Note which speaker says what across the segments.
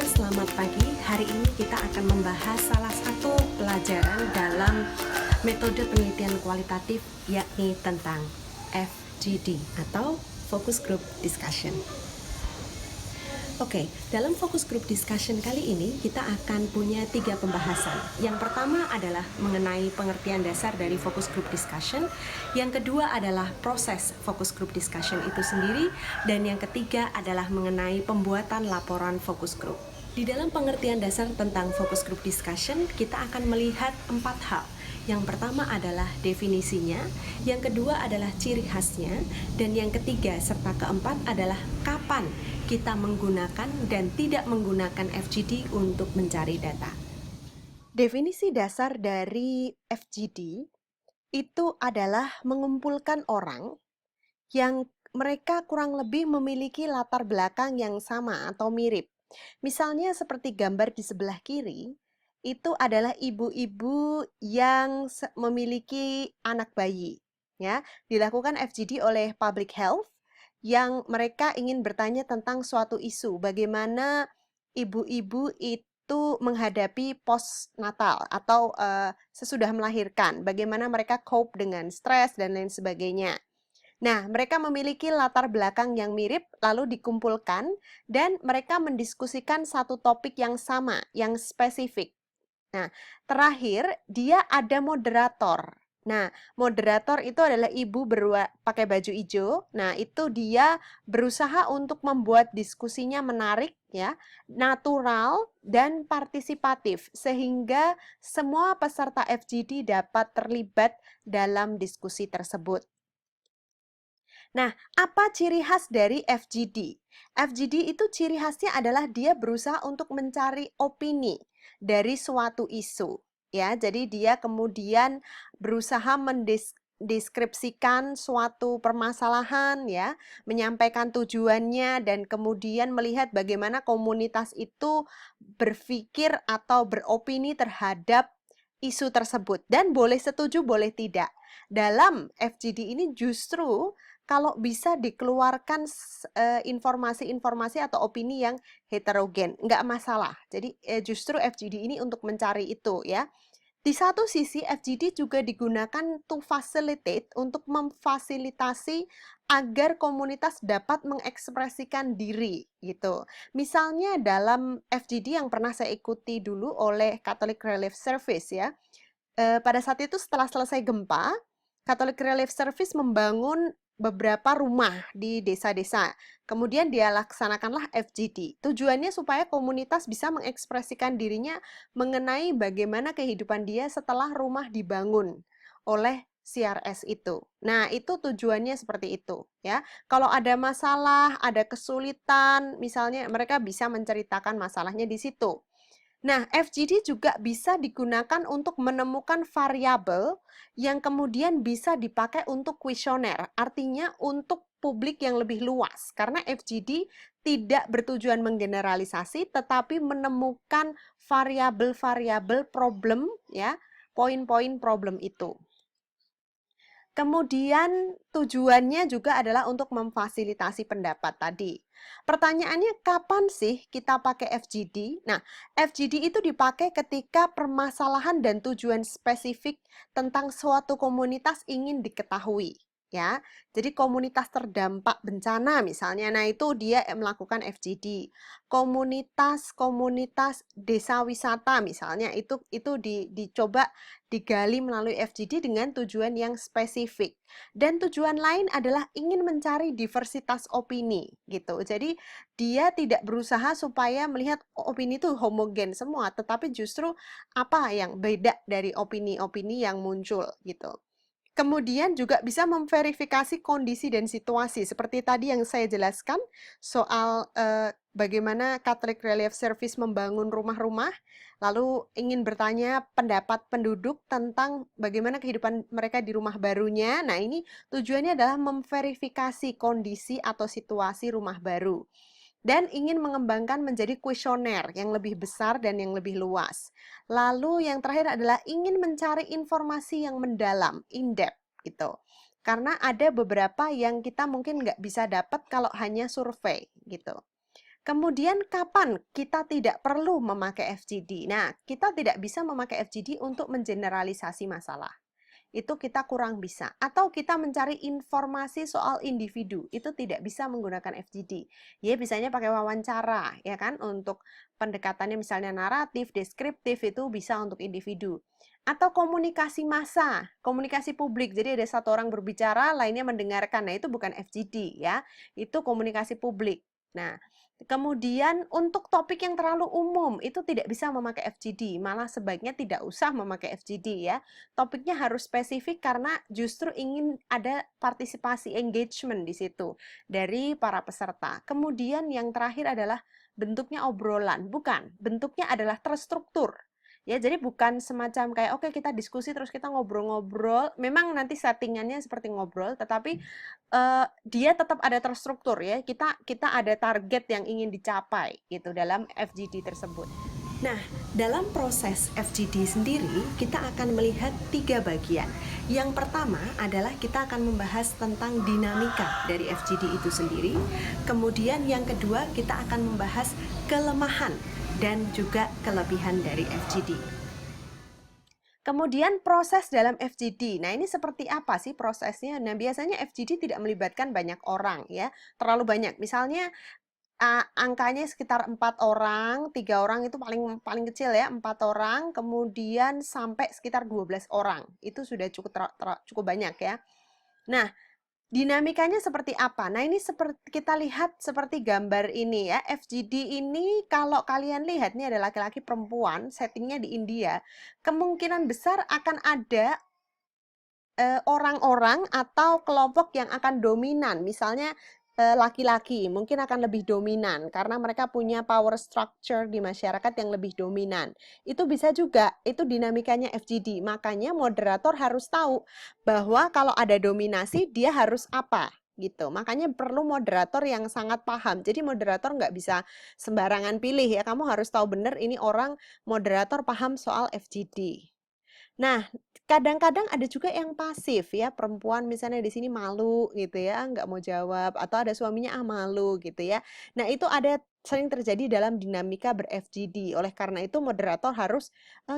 Speaker 1: selamat pagi. Hari ini kita akan membahas salah satu pelajaran dalam metode penelitian kualitatif, yakni tentang FGD atau Focus Group Discussion. Oke, dalam Focus Group Discussion kali ini kita akan punya 3 pembahasan. Yang pertama adalah mengenai pengertian dasar dari Focus Group Discussion. Yang kedua adalah proses Focus Group Discussion itu sendiri. Dan yang ketiga adalah mengenai pembuatan laporan Focus Group. Di dalam pengertian dasar tentang Focus Group Discussion, kita akan melihat 4 hal. Yang pertama adalah definisinya, yang kedua adalah ciri khasnya, dan yang ketiga serta keempat adalah kapan kita menggunakan dan tidak menggunakan FGD untuk mencari data. Definisi dasar dari FGD itu adalah mengumpulkan orang yang mereka kurang lebih memiliki latar belakang yang sama atau mirip. Misalnya seperti gambar di sebelah kiri, itu adalah ibu-ibu yang memiliki anak bayi. Ya, dilakukan FGD oleh Public Health yang mereka ingin bertanya tentang suatu isu, bagaimana ibu-ibu itu menghadapi postnatal atau sesudah melahirkan, bagaimana mereka cope dengan stres dan lain sebagainya. Nah, mereka memiliki latar belakang yang mirip, lalu dikumpulkan, dan mereka mendiskusikan satu topik yang sama, yang spesifik. Nah, terakhir, dia ada moderator. Nah, moderator itu adalah ibu pakai baju hijau. Nah, itu dia berusaha untuk membuat diskusinya menarik, ya, natural, dan partisipatif, sehingga semua peserta FGD dapat terlibat dalam diskusi tersebut. Nah, apa ciri khas dari FGD? FGD itu ciri khasnya adalah dia berusaha untuk mencari opini dari suatu isu. Ya, jadi dia kemudian berusaha mendeskripsikan suatu permasalahan, ya, menyampaikan tujuannya dan kemudian melihat bagaimana komunitas itu berpikir atau beropini terhadap isu tersebut dan boleh setuju, boleh tidak. Dalam FGD ini justru kalau bisa dikeluarkan informasi-informasi atau opini yang heterogen, nggak masalah. Jadi justru FGD ini untuk mencari itu, ya. Di satu sisi FGD juga digunakan to facilitate, untuk memfasilitasi agar komunitas dapat mengekspresikan diri gitu. Misalnya dalam FGD yang pernah saya ikuti dulu oleh Catholic Relief Service, ya. Pada saat itu setelah selesai gempa, Catholic Relief Service membangun beberapa rumah di desa-desa. Kemudian dia laksanakanlah FGD. Tujuannya supaya komunitas bisa mengekspresikan dirinya mengenai bagaimana kehidupan dia setelah rumah dibangun oleh CRS itu. Nah, itu tujuannya seperti itu, ya. Kalau ada masalah, ada kesulitan, misalnya mereka bisa menceritakan masalahnya di situ. Nah, FGD juga bisa digunakan untuk menemukan variabel yang kemudian bisa dipakai untuk kuesioner, artinya untuk publik yang lebih luas. Karena FGD tidak bertujuan menggeneralisasi, tetapi menemukan variabel-variabel problem, ya, poin-poin problem itu. Kemudian tujuannya juga adalah untuk memfasilitasi pendapat tadi. Pertanyaannya, kapan sih kita pakai FGD? Nah, FGD itu dipakai ketika permasalahan dan tujuan spesifik tentang suatu komunitas ingin diketahui, ya. Jadi komunitas terdampak bencana misalnya, nah itu dia melakukan FGD. Komunitas desa wisata misalnya, itu dicoba digali melalui FGD dengan tujuan yang spesifik. Dan tujuan lain adalah ingin mencari diversitas opini gitu. Jadi dia tidak berusaha supaya melihat opini itu homogen semua, tetapi justru apa yang beda dari opini-opini yang muncul gitu. Kemudian juga bisa memverifikasi kondisi dan situasi, seperti tadi yang saya jelaskan soal bagaimana Catholic Relief Service membangun rumah-rumah, lalu ingin bertanya pendapat penduduk tentang bagaimana kehidupan mereka di rumah barunya. Nah, ini tujuannya adalah memverifikasi kondisi atau situasi rumah baru. Dan ingin mengembangkan menjadi kuesioner yang lebih besar dan yang lebih luas. Lalu yang terakhir adalah ingin mencari informasi yang mendalam, in-depth gitu. Karena ada beberapa yang kita mungkin nggak bisa dapat kalau hanya survei gitu.
Speaker 2: Kemudian kapan kita tidak perlu memakai FGD? Nah, kita tidak bisa memakai FGD untuk mengeneralisasi masalah. Itu kita kurang bisa. Atau kita mencari informasi soal individu, itu tidak bisa menggunakan FGD. Ya, bisanya pakai wawancara, ya kan? Untuk pendekatannya misalnya naratif, deskriptif, itu bisa untuk individu. Atau komunikasi massa, komunikasi publik. Jadi ada satu orang berbicara, lainnya mendengarkan. Nah, itu bukan FGD ya. Itu komunikasi publik. Nah, kemudian untuk topik yang terlalu umum itu tidak bisa memakai FGD, malah sebaiknya tidak usah memakai FGD ya. Topiknya harus spesifik karena justru ingin ada partisipasi engagement di situ dari para peserta. Kemudian yang terakhir adalah bentuknya obrolan, bukan, bentuknya adalah terstruktur. Ya, jadi bukan semacam kayak oke kita diskusi terus kita ngobrol-ngobrol. Memang nanti settingannya seperti ngobrol, tetapi dia tetap ada terstruktur ya. Kita ada target yang ingin dicapai gitu dalam FGD tersebut.
Speaker 1: Nah, dalam proses FGD sendiri, kita akan melihat 3 bagian. Yang pertama adalah kita akan membahas tentang dinamika dari FGD itu sendiri. Kemudian yang kedua, kita akan membahas kelemahan dan juga kelebihan dari FGD.
Speaker 2: Kemudian proses dalam FGD. Nah, ini seperti apa sih prosesnya? Nah, biasanya FGD tidak melibatkan banyak orang ya, terlalu banyak. Misalnya angkanya sekitar 4 orang, 3 orang itu paling paling kecil ya, 4 orang, kemudian sampai sekitar 12 orang. Itu sudah cukup banyak ya. Nah, dinamikanya seperti apa? Nah, ini seperti kita lihat seperti gambar ini ya. FGD ini kalau kalian lihat ini ada laki-laki perempuan, settingnya di India. Kemungkinan besar akan ada orang-orang atau kelompok yang akan dominan, misalnya laki-laki mungkin akan lebih dominan karena mereka punya power structure di masyarakat yang lebih dominan. Itu bisa juga, itu dinamikanya FGD. Makanya moderator harus tahu bahwa kalau ada dominasi dia harus apa gitu. Makanya perlu moderator yang sangat paham. Jadi moderator nggak bisa sembarangan pilih ya. Kamu harus tahu benar ini orang moderator paham soal FGD. Nah, kadang-kadang ada juga yang pasif ya, perempuan misalnya di sini malu gitu ya, nggak mau jawab, atau ada suaminya malu gitu ya. Nah, itu ada sering terjadi dalam dinamika ber-FGD. Oleh karena itu moderator harus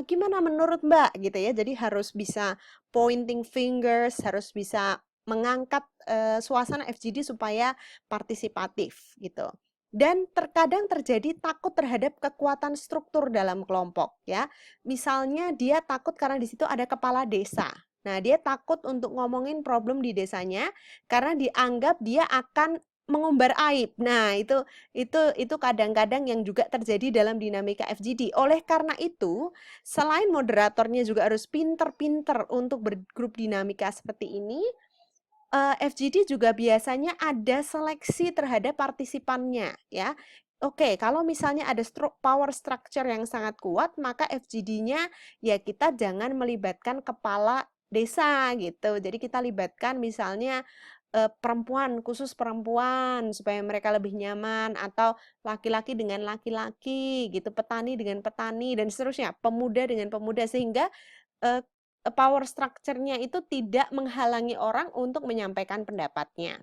Speaker 2: gimana menurut Mbak gitu ya. Jadi harus bisa pointing fingers, harus bisa mengangkat suasana FGD supaya partisipatif gitu. Dan terkadang terjadi takut terhadap kekuatan struktur dalam kelompok ya. Misalnya dia takut karena di situ ada kepala desa. Nah, dia takut untuk ngomongin problem di desanya karena dianggap dia akan mengumbar aib. Nah, itu kadang-kadang yang juga terjadi dalam dinamika FGD. Oleh karena itu, selain moderatornya juga harus pinter-pinter untuk bergrup dinamika seperti ini, FGD juga biasanya ada seleksi terhadap partisipannya ya. Oke, kalau misalnya ada power structure yang sangat kuat, maka FGD-nya ya kita jangan melibatkan kepala desa gitu. Jadi kita libatkan misalnya perempuan, khusus perempuan supaya mereka lebih nyaman, atau laki-laki dengan laki-laki gitu, petani dengan petani dan seterusnya, pemuda dengan pemuda, sehingga eh, power structure-nya itu tidak menghalangi orang untuk menyampaikan pendapatnya.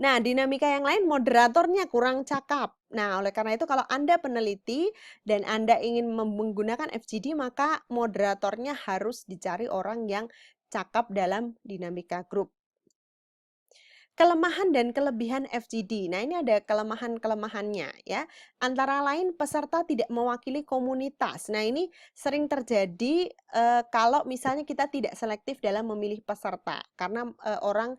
Speaker 2: Nah, dinamika yang lain moderatornya kurang cakap. Nah, oleh karena itu kalau Anda peneliti dan Anda ingin menggunakan FGD, maka moderatornya harus dicari orang yang cakap dalam dinamika grup. Kelemahan dan kelebihan FGD. Nah, ini ada kelemahan-kelemahannya ya. Antara lain peserta tidak mewakili komunitas. Nah, ini sering terjadi kalau misalnya kita tidak selektif dalam memilih peserta. Karena orang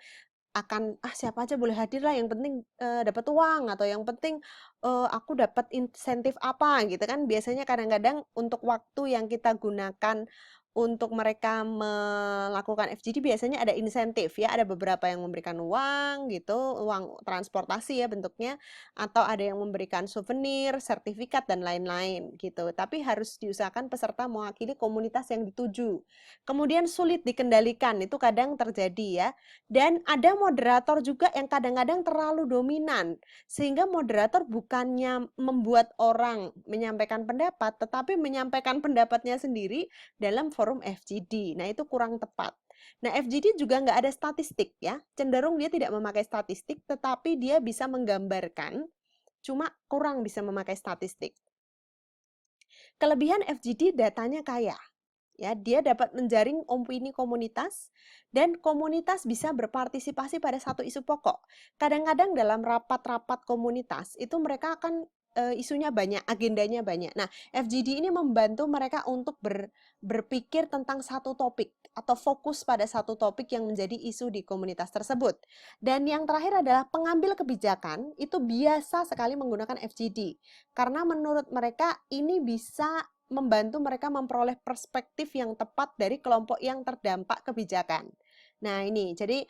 Speaker 2: akan siapa aja boleh hadir lah, yang penting dapat uang, atau yang penting aku dapat insentif apa gitu kan. Biasanya kadang-kadang untuk waktu yang kita gunakan untuk mereka melakukan FGD biasanya ada insentif ya, ada beberapa yang memberikan uang gitu, uang transportasi ya bentuknya, atau ada yang memberikan souvenir, sertifikat dan lain-lain gitu. Tapi harus diusahakan peserta mewakili komunitas yang dituju. Kemudian sulit dikendalikan, itu kadang terjadi ya. Dan ada moderator juga yang kadang-kadang terlalu dominan, sehingga moderator bukannya membuat orang menyampaikan pendapat, tetapi menyampaikan pendapatnya sendiri dalam forum FGD. Nah, itu kurang tepat. Nah, FGD juga nggak ada statistik ya, cenderung dia tidak memakai statistik, tetapi dia bisa menggambarkan cuma kurang bisa memakai statistik. Kelebihan FGD datanya kaya. Ya, dia dapat menjaring opini komunitas dan komunitas bisa berpartisipasi pada satu isu pokok. Kadang-kadang dalam rapat-rapat komunitas itu mereka akan isunya banyak, agendanya banyak. Nah, FGD ini membantu mereka untuk berpikir tentang satu topik atau fokus pada satu topik yang menjadi isu di komunitas tersebut. Dan yang terakhir adalah pengambil kebijakan itu biasa sekali menggunakan FGD karena menurut mereka ini bisa membantu mereka memperoleh perspektif yang tepat dari kelompok yang terdampak kebijakan. Nah, ini jadi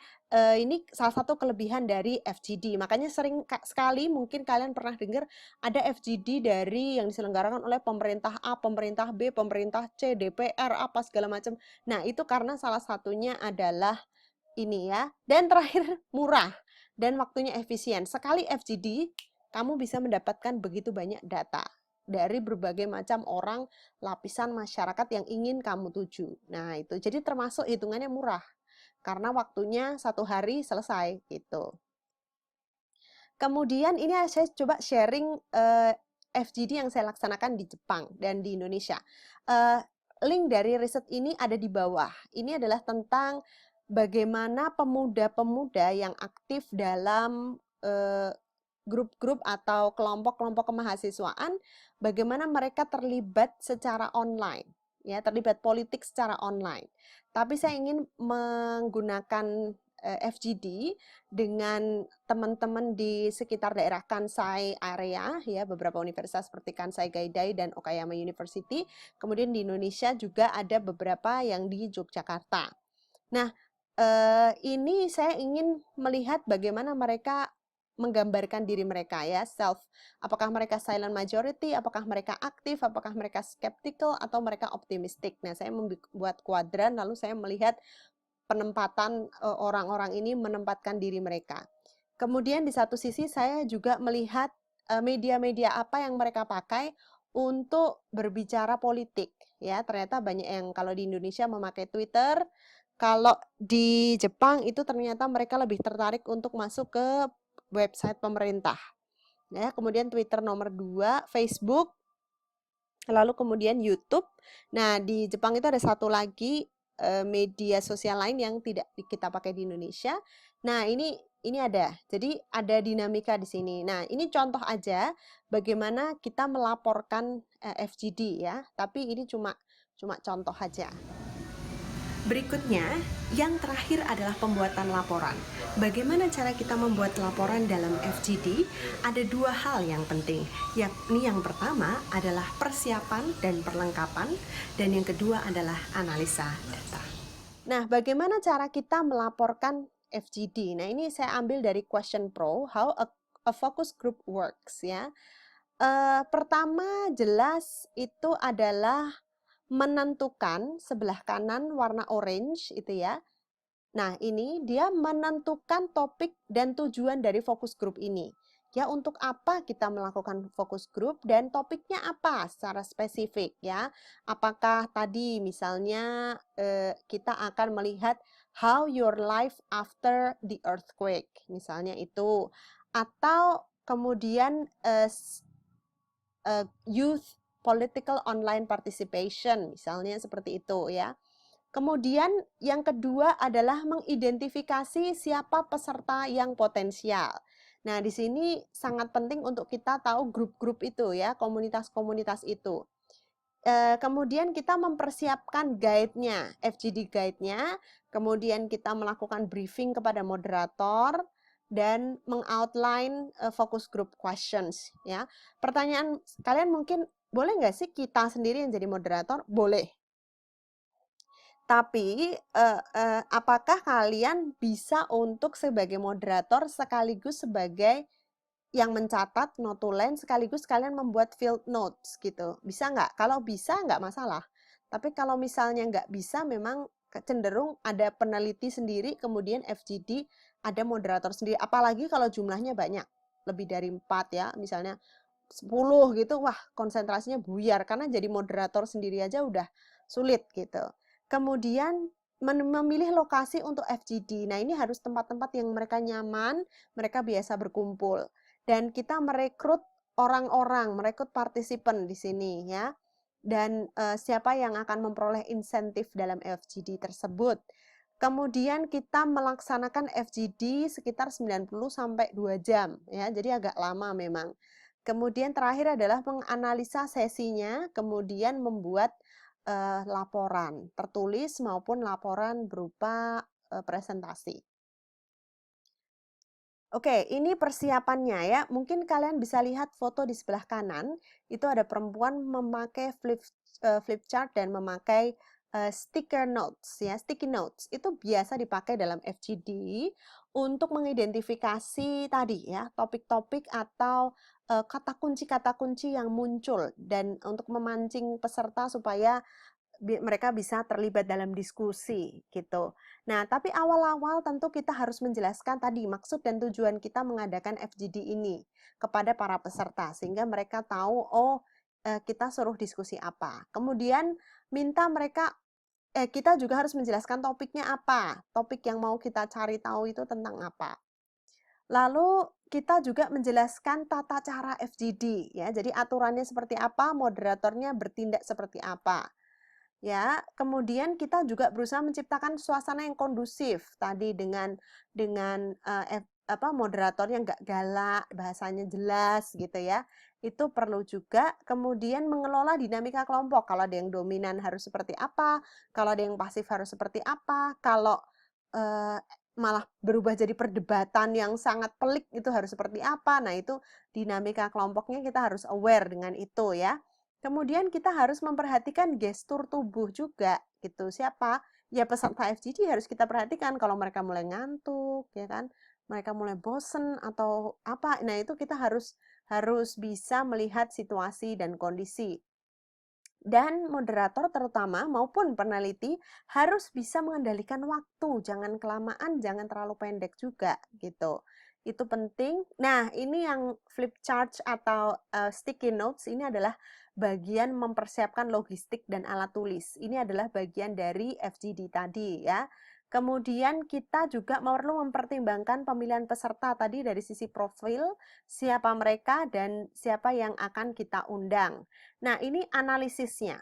Speaker 2: ini salah satu kelebihan dari FGD. Makanya sering sekali mungkin kalian pernah dengar ada FGD dari yang diselenggarakan oleh pemerintah A, pemerintah B, pemerintah C, DPR, apa segala macam. Nah, itu karena salah satunya adalah ini ya. Dan terakhir murah dan waktunya efisien. Sekali FGD, kamu bisa mendapatkan begitu banyak data dari berbagai macam orang, lapisan masyarakat yang ingin kamu tuju. Nah, itu jadi termasuk hitungannya murah karena waktunya 1 hari selesai gitu. Kemudian ini saya coba sharing FGD yang saya laksanakan di Jepang dan di Indonesia. Link dari riset ini ada di bawah. Ini adalah tentang bagaimana pemuda-pemuda yang aktif dalam grup-grup atau kelompok-kelompok kemahasiswaan, bagaimana mereka terlibat secara online, ya, terlibat politik secara online. Tapi saya ingin menggunakan FGD dengan teman-teman di sekitar daerah Kansai area, ya, beberapa universitas seperti Kansai Gaidai dan Okayama University. Kemudian di Indonesia juga ada beberapa yang di Yogyakarta. Nah, ini saya ingin melihat bagaimana mereka menggambarkan diri mereka, ya, apakah mereka silent majority, apakah mereka aktif, apakah mereka skeptical, atau mereka optimistic. Nah, saya membuat kuadran, lalu saya melihat penempatan orang-orang ini menempatkan diri mereka. Kemudian di satu sisi saya juga melihat media-media apa yang mereka pakai untuk berbicara politik, ya. Ternyata banyak yang kalau di Indonesia memakai Twitter, kalau di Jepang itu ternyata mereka lebih tertarik untuk masuk ke website pemerintah. Ya, kemudian Twitter nomor 2, Facebook, lalu kemudian YouTube. Nah, di Jepang itu ada satu lagi media sosial lain yang tidak kita pakai di Indonesia. Nah, ini ada. Jadi ada dinamika di sini. Nah, ini contoh aja bagaimana kita melaporkan FGD, ya. Tapi ini cuma contoh aja.
Speaker 1: Berikutnya, yang terakhir adalah pembuatan laporan. Bagaimana cara kita membuat laporan dalam FGD? Ada 2 hal yang penting, yakni yang pertama adalah persiapan dan perlengkapan, dan yang kedua adalah analisa data.
Speaker 2: Nah, bagaimana cara kita melaporkan FGD? Nah, ini saya ambil dari Question Pro, how a focus group works, ya. Pertama jelas itu adalah menentukan sebelah kanan warna orange itu ya. Nah, ini dia menentukan topik dan tujuan dari fokus grup ini. Ya, untuk apa kita melakukan fokus grup dan topiknya apa secara spesifik ya. Apakah tadi misalnya kita akan melihat how your life after the earthquake, misalnya itu. Atau kemudian youth political online participation, misalnya seperti itu ya. Kemudian yang kedua adalah mengidentifikasi siapa peserta yang potensial. Nah, di sini sangat penting untuk kita tahu grup-grup itu ya, komunitas-komunitas itu. Kemudian kita mempersiapkan guide-nya, FGD guide-nya, kemudian kita melakukan briefing kepada moderator, dan mengoutline focus group questions ya. Pertanyaan kalian mungkin, boleh nggak sih kita sendiri yang jadi moderator? Boleh. Tapi apakah kalian bisa untuk sebagai moderator sekaligus sebagai yang mencatat, notulen, sekaligus kalian membuat field notes gitu? Bisa nggak? Kalau bisa nggak masalah. Tapi kalau misalnya nggak bisa, memang cenderung ada peneliti sendiri, kemudian FGD ada moderator sendiri. Apalagi kalau jumlahnya banyak, lebih dari 4 ya, misalnya 10 gitu, wah konsentrasinya buyar, karena jadi moderator sendiri aja udah sulit gitu. Kemudian memilih lokasi untuk FGD. Nah, ini harus tempat-tempat yang mereka nyaman, mereka biasa berkumpul. dan kita merekrut orang-orang, merekrut partisipan di sini ya. Dan siapa yang akan memperoleh insentif dalam FGD tersebut. Kemudian kita melaksanakan FGD sekitar 90 sampai 2 jam ya. Jadi agak lama memang. Kemudian terakhir adalah menganalisa sesinya, kemudian membuat laporan tertulis maupun laporan berupa presentasi. Oke, ini persiapannya ya. Mungkin kalian bisa lihat foto di sebelah kanan. Itu ada perempuan memakai flip chart dan memakai sticker notes ya. Sticky notes itu biasa dipakai dalam FGD untuk mengidentifikasi tadi ya topik-topik atau kata kunci yang muncul dan untuk memancing peserta supaya mereka bisa terlibat dalam diskusi gitu. Nah, tapi awal-awal tentu kita harus menjelaskan tadi maksud dan tujuan kita mengadakan FGD ini kepada para peserta sehingga mereka tahu oh kita suruh diskusi apa. Kemudian minta mereka kita juga harus menjelaskan topiknya apa. Topik yang mau kita cari tahu itu tentang apa. Lalu kita juga menjelaskan tata cara FGD ya. Jadi aturannya seperti apa, moderatornya bertindak seperti apa. Ya, kemudian kita juga berusaha menciptakan suasana yang kondusif tadi dengan moderatornya nggak galak, bahasanya jelas gitu ya. Itu perlu juga. Kemudian mengelola dinamika kelompok. Kalau ada yang dominan harus seperti apa, kalau ada yang pasif harus seperti apa, kalau malah berubah jadi perdebatan yang sangat pelik itu harus seperti apa. Nah, itu dinamika kelompoknya kita harus aware dengan itu ya. Kemudian kita harus memperhatikan gestur tubuh juga gitu. Siapa? Ya peserta FGD harus kita perhatikan kalau mereka mulai ngantuk, ya kan? Mereka mulai bosen atau apa. Nah, itu kita harus bisa melihat situasi dan kondisi. Dan moderator terutama maupun peneliti harus bisa mengendalikan waktu, jangan kelamaan, jangan terlalu pendek juga gitu. Itu penting. Nah, ini yang flip chart atau sticky notes ini adalah bagian mempersiapkan logistik dan alat tulis. Ini adalah bagian dari FGD tadi ya. Kemudian kita juga perlu mempertimbangkan pemilihan peserta tadi dari sisi profil, siapa mereka dan siapa yang akan kita undang. Nah, ini analisisnya.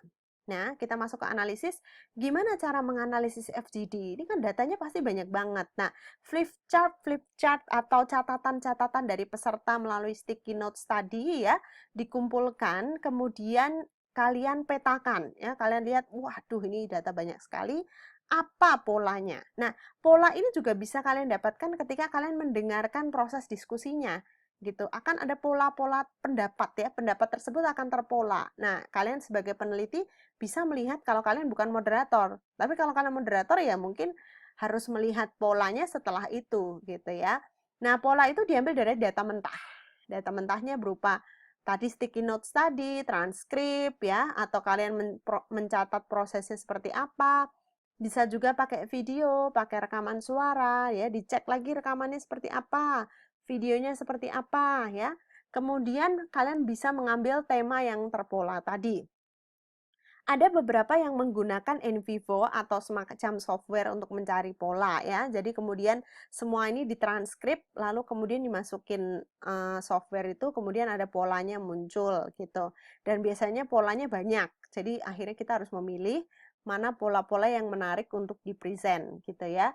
Speaker 2: Nah, kita masuk ke analisis, gimana cara menganalisis FGD? Ini kan datanya pasti banyak banget. Nah, flip chart atau catatan-catatan dari peserta melalui sticky notes tadi ya, dikumpulkan, kemudian kalian petakan ya. Kalian lihat, waduh ini data banyak sekali. Apa polanya? Nah, pola ini juga bisa kalian dapatkan ketika kalian mendengarkan proses diskusinya gitu. Akan ada pola-pola pendapat ya, pendapat tersebut akan terpola. Nah, kalian sebagai peneliti bisa melihat kalau kalian bukan moderator. Tapi kalau kalian moderator ya mungkin harus melihat polanya setelah itu gitu ya. Nah, pola itu diambil dari data mentah. Data mentahnya berupa tadi sticky notes tadi, transkrip ya, atau kalian mencatat prosesnya seperti apa. Bisa juga pakai video, pakai rekaman suara ya, dicek lagi rekamannya seperti apa, videonya seperti apa ya. Kemudian kalian bisa mengambil tema yang terpola tadi. Ada beberapa yang menggunakan NVivo atau semacam software untuk mencari pola ya. Jadi kemudian semua ini ditranskrip lalu kemudian dimasukin software itu kemudian ada polanya muncul gitu. Dan biasanya polanya banyak. Jadi akhirnya kita harus memilih mana pola-pola yang menarik untuk di-present gitu ya.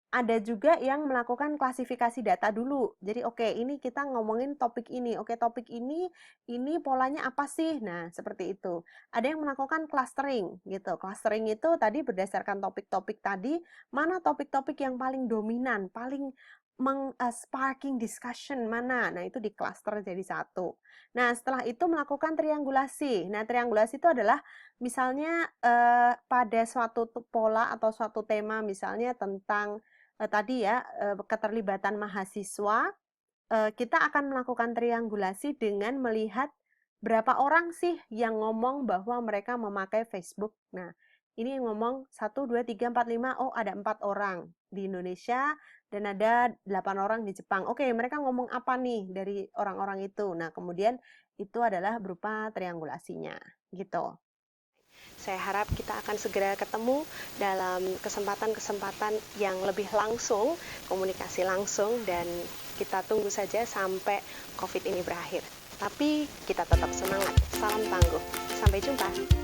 Speaker 2: Ada juga yang melakukan klasifikasi data dulu. Jadi oke, ini kita ngomongin topik ini. Oke, topik ini polanya apa sih? Nah, seperti itu. Ada yang melakukan clustering gitu. Clustering itu tadi berdasarkan topik-topik tadi, mana topik-topik yang paling dominan, paling sparking discussion mana. Nah, itu di cluster jadi satu. Nah, setelah itu melakukan triangulasi. Nah, triangulasi itu adalah misalnya pada suatu pola atau suatu tema misalnya tentang tadi ya, keterlibatan mahasiswa, kita akan melakukan triangulasi dengan melihat berapa orang sih yang ngomong bahwa mereka memakai Facebook. Nah, ini ngomong 1, 2, 3, 4, 5, oh ada 4 orang di Indonesia dan ada 8 orang di Jepang. Oke, mereka ngomong apa nih dari orang-orang itu? Nah, kemudian itu adalah berupa triangulasinya, gitu. Saya harap kita akan segera ketemu dalam kesempatan-kesempatan yang lebih langsung, komunikasi langsung, dan
Speaker 1: Kita tunggu saja sampai COVID ini berakhir. Tapi kita tetap semangat. Salam tangguh. Sampai jumpa.